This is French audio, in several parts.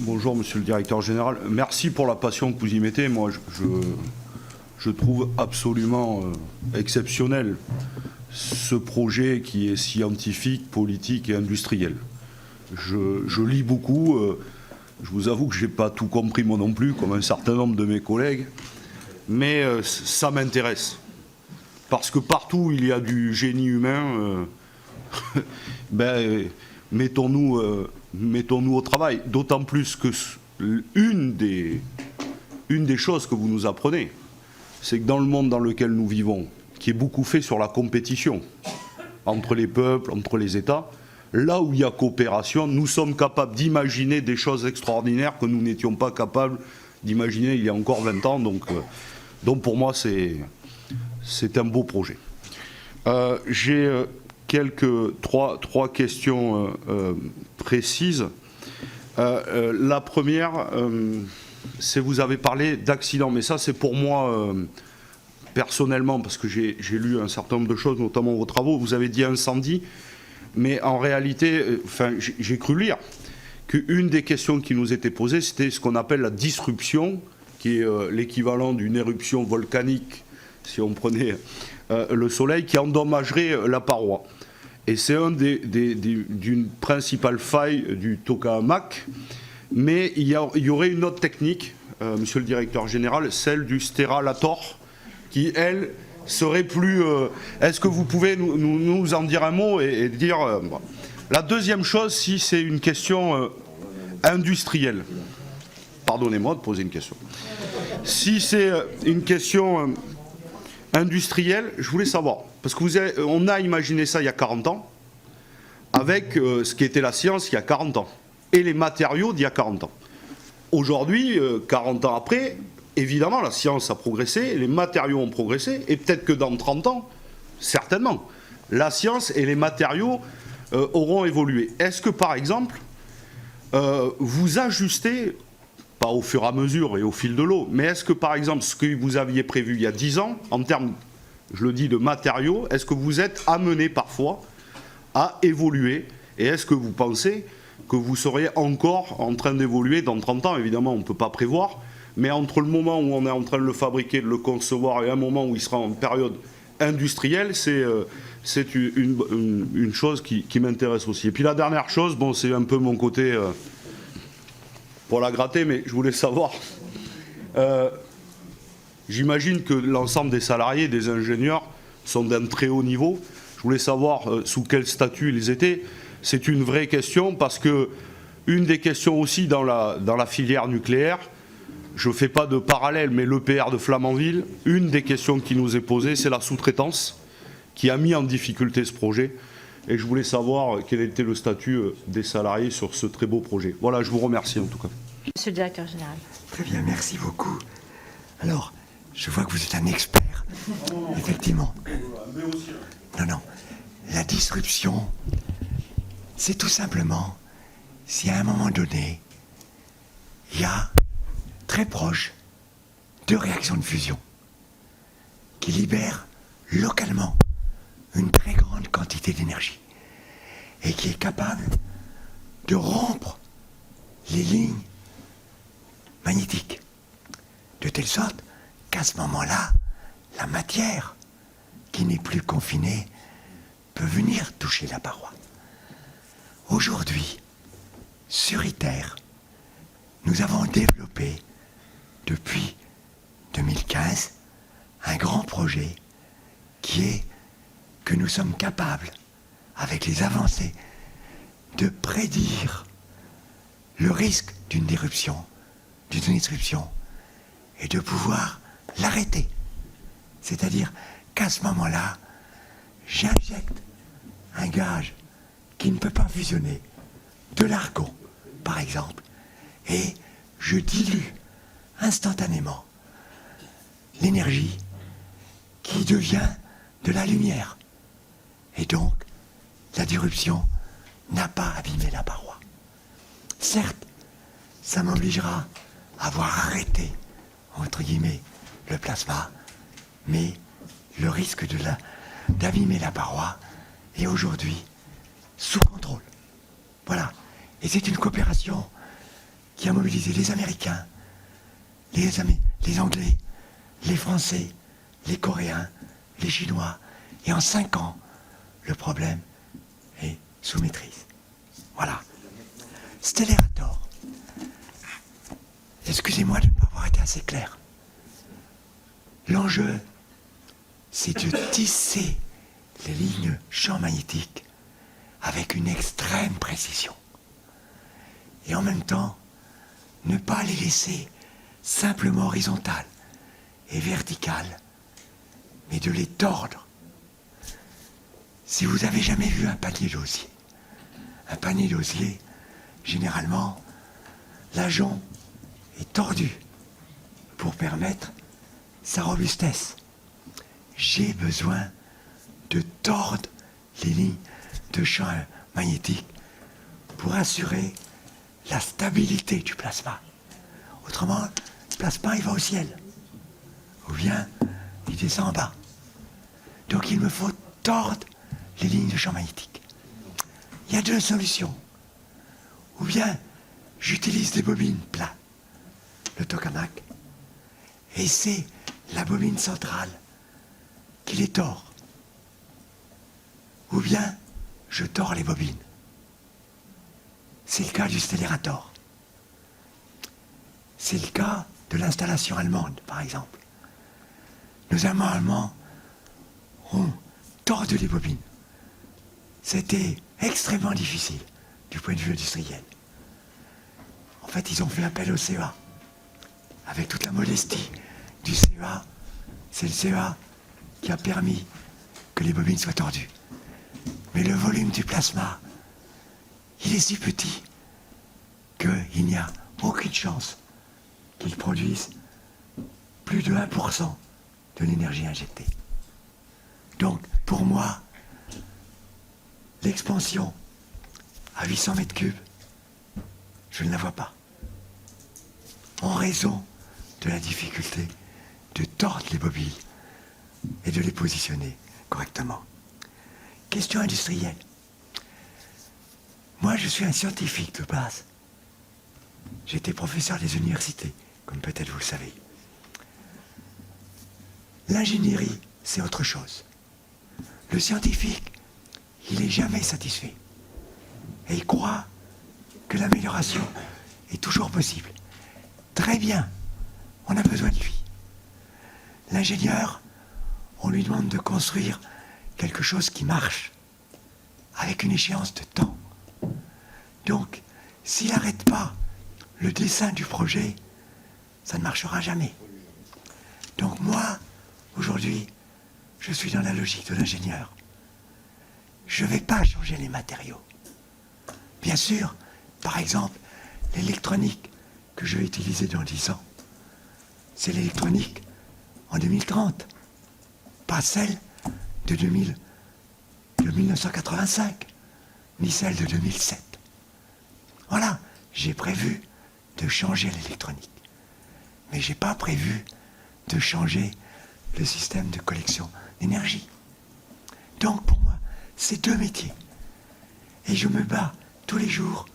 Bonjour Monsieur le Directeur Général. Merci pour la passion que vous y mettez. Moi, je trouve absolument exceptionnel ce projet qui est scientifique, politique et industriel. Je lis beaucoup. Je vous avoue que je n'ai pas tout compris moi non plus, comme un certain nombre de mes collègues. Mais ça m'intéresse. Parce que partout où il y a du génie humain, mettons-nous au travail. D'autant plus que une des choses que vous nous apprenez, c'est que dans le monde dans lequel nous vivons, qui est beaucoup fait sur la compétition entre les peuples, entre les États, là où il y a coopération, nous sommes capables d'imaginer des choses extraordinaires que nous n'étions pas capables d'imaginer il y a encore 20 ans. Donc pour moi, c'est un beau projet. J'ai trois questions précises. La première, c'est vous avez parlé d'accident, mais ça c'est pour moi personnellement, parce que j'ai lu un certain nombre de choses, notamment vos travaux. Vous avez dit incendie, mais en réalité, j'ai cru lire qu'une des questions qui nous était posée, c'était ce qu'on appelle la disruption, qui est l'équivalent d'une éruption volcanique, si on prenait le soleil, qui endommagerait la paroi. Et c'est d'une principale faille du tokamak. Mais il y aurait une autre technique, monsieur le directeur général, celle du stéralator, qui, elle, serait plus... Est-ce que vous pouvez nous en dire un mot et dire... La deuxième chose, si c'est une question industrielle, pardonnez-moi de poser une question. Si c'est une question industrielle, je voulais savoir, parce que on a imaginé ça il y a 40 ans, avec ce qui était la science il y a 40 ans, et les matériaux d'il y a 40 ans. Aujourd'hui, 40 ans après, évidemment, la science a progressé, les matériaux ont progressé, et peut-être que dans 30 ans, certainement, la science et les matériaux auront évolué. Est-ce que, par exemple, vous ajustez, pas au fur et à mesure et au fil de l'eau, mais est-ce que, par exemple, ce que vous aviez prévu il y a 10 ans, en termes, je le dis, de matériaux, est-ce que vous êtes amené parfois à évoluer? Et est-ce que vous pensez que vous seriez encore en train d'évoluer dans 30 ans? Évidemment, on ne peut pas prévoir, mais entre le moment où on est en train de le fabriquer, de le concevoir, et un moment où il sera en période industrielle, c'est une chose qui m'intéresse aussi. Et puis la dernière chose, bon, c'est un peu mon côté... pour la gratter, mais je voulais savoir, j'imagine que l'ensemble des salariés, des ingénieurs, sont d'un très haut niveau. Je voulais savoir sous quel statut ils étaient. C'est une vraie question, parce que une des questions aussi dans la filière nucléaire, je ne fais pas de parallèle, mais l'EPR de Flamanville, une des questions qui nous est posée, c'est la sous-traitance, qui a mis en difficulté ce projet. Et je voulais savoir quel était le statut des salariés sur ce très beau projet. Voilà, je vous remercie en tout cas. Monsieur le directeur général. Très bien, merci beaucoup. Alors, je vois que vous êtes un expert, effectivement. Non, la disruption, c'est tout simplement si à un moment donné, il y a très proche deux réactions de fusion qui libèrent localement une très grande quantité d'énergie et qui est capable de rompre les lignes magnétiques de telle sorte qu'à ce moment-là, la matière qui n'est plus confinée peut venir toucher la paroi. Aujourd'hui, sur ITER, nous avons développé depuis 2015 un grand projet qui est que nous sommes capables, avec les avancées, de prédire le risque d'une disruption, et de pouvoir l'arrêter. C'est-à-dire qu'à ce moment-là, j'injecte un gaz qui ne peut pas fusionner, de l'argon, par exemple, et je dilue instantanément l'énergie qui devient de la lumière. Et donc, la disruption n'a pas abîmé la paroi. Certes, ça m'obligera à avoir arrêté, entre guillemets, le plasma, mais le risque d'abîmer la paroi est aujourd'hui sous contrôle. Voilà. Et c'est une coopération qui a mobilisé les Américains, les Anglais, les Français, les Coréens, les Chinois. Et en 5 ans, le problème est sous maîtrise. Voilà. Stellarator. Excusez-moi de ne pas avoir été assez clair. L'enjeu, c'est de tisser les lignes champ magnétique avec une extrême précision. Et en même temps, ne pas les laisser simplement horizontales et verticales, mais de les tordre. Si vous avez jamais vu un panier d'osier, généralement, l'ajonc est tordu pour permettre sa robustesse. J'ai besoin de tordre les lignes de champ magnétique pour assurer la stabilité du plasma. Autrement, le plasma, il va au ciel. Ou bien, il descend en bas. Donc il me faut tordre les lignes de champ magnétique. Il y a 2 solutions. Ou bien, j'utilise des bobines plates, le tokamak, et c'est la bobine centrale qui les tord. Ou bien, je tords les bobines. C'est le cas du Stellarator. C'est le cas de l'installation allemande, par exemple. Nos Allemands ont tordu les bobines. C'était extrêmement difficile du point de vue industriel. En fait, ils ont fait appel au CEA. Avec toute la modestie du CEA, c'est le CEA qui a permis que les bobines soient tordues. Mais le volume du plasma, il est si petit qu'il n'y a aucune chance qu'il produise plus de 1% de l'énergie injectée. Donc, pour moi, l'expansion à 800 mètres cubes, je ne la vois pas. En raison de la difficulté de tordre les bobines et de les positionner correctement. Question industrielle. Moi, je suis un scientifique de base. J'étais professeur des universités, comme peut-être vous le savez. L'ingénierie, c'est autre chose. Le scientifique, il n'est jamais satisfait. Et il croit que l'amélioration est toujours possible. Très bien, on a besoin de lui. L'ingénieur, on lui demande de construire quelque chose qui marche, avec une échéance de temps. Donc, s'il n'arrête pas le dessin du projet, ça ne marchera jamais. Donc moi, aujourd'hui, je suis dans la logique de l'ingénieur. Je ne vais pas changer les matériaux. Bien sûr, par exemple, l'électronique que je vais utiliser dans 10 ans, c'est l'électronique en 2030, pas celle de 1985, ni celle de 2007. Voilà, j'ai prévu de changer l'électronique. Mais je n'ai pas prévu de changer le système de collection d'énergie. Donc pour moi, c'est 2 métiers. Et je me bats tous les jours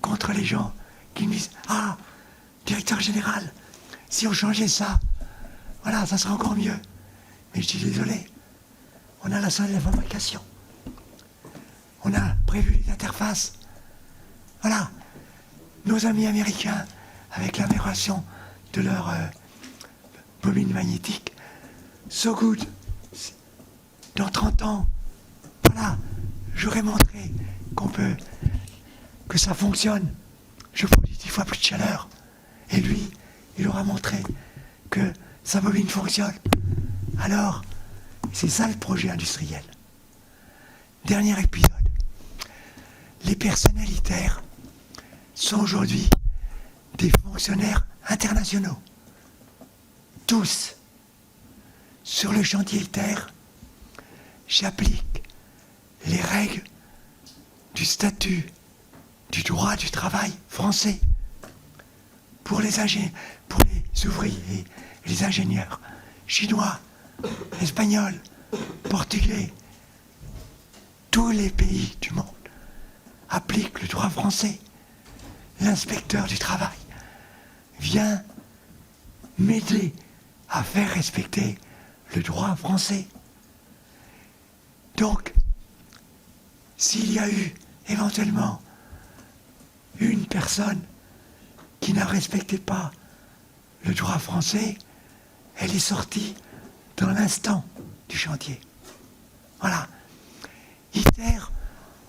contre les gens qui me disent « Ah, directeur général, si on changeait ça, voilà, ça serait encore mieux. » Mais je dis « Désolé, on a la salle de la fabrication. On a prévu les interfaces. Voilà, nos amis américains, avec l'amélioration de leur bobine magnétique, so good. Dans 30 ans, voilà, j'aurais montré que ça fonctionne. Je produis 10 fois plus de chaleur. Et lui, il aura montré que sa bobine fonctionne. Alors, c'est ça le projet industriel. Dernier épisode. Les personnalités sont aujourd'hui des fonctionnaires internationaux. Tous. Sur le chantier ITER, j'applique les règles du statut du droit du travail français pour les ouvriers et les ingénieurs chinois, espagnols, portugais. Tous les pays du monde appliquent le droit français. l'inspecteur du travail vient m'aider à faire respecter le droit français. Donc, s'il y a eu éventuellement une personne qui n'a respecté pas le droit français, elle est sortie dans l'instant du chantier. Voilà. Hitler,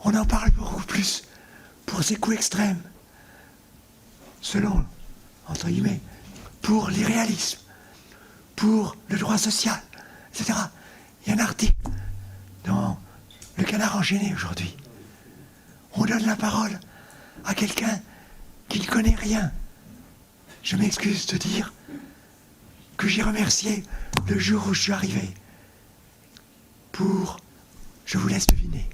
on en parle beaucoup plus pour ses coups extrêmes, selon, entre guillemets, pour l'irréalisme, pour le droit social, etc. Il y a un article dans Le Canard enchaîné aujourd'hui. On donne la parole à quelqu'un qui ne connaît rien. Je m'excuse de dire que j'ai remercié le jour où je suis arrivé pour... Je vous laisse deviner.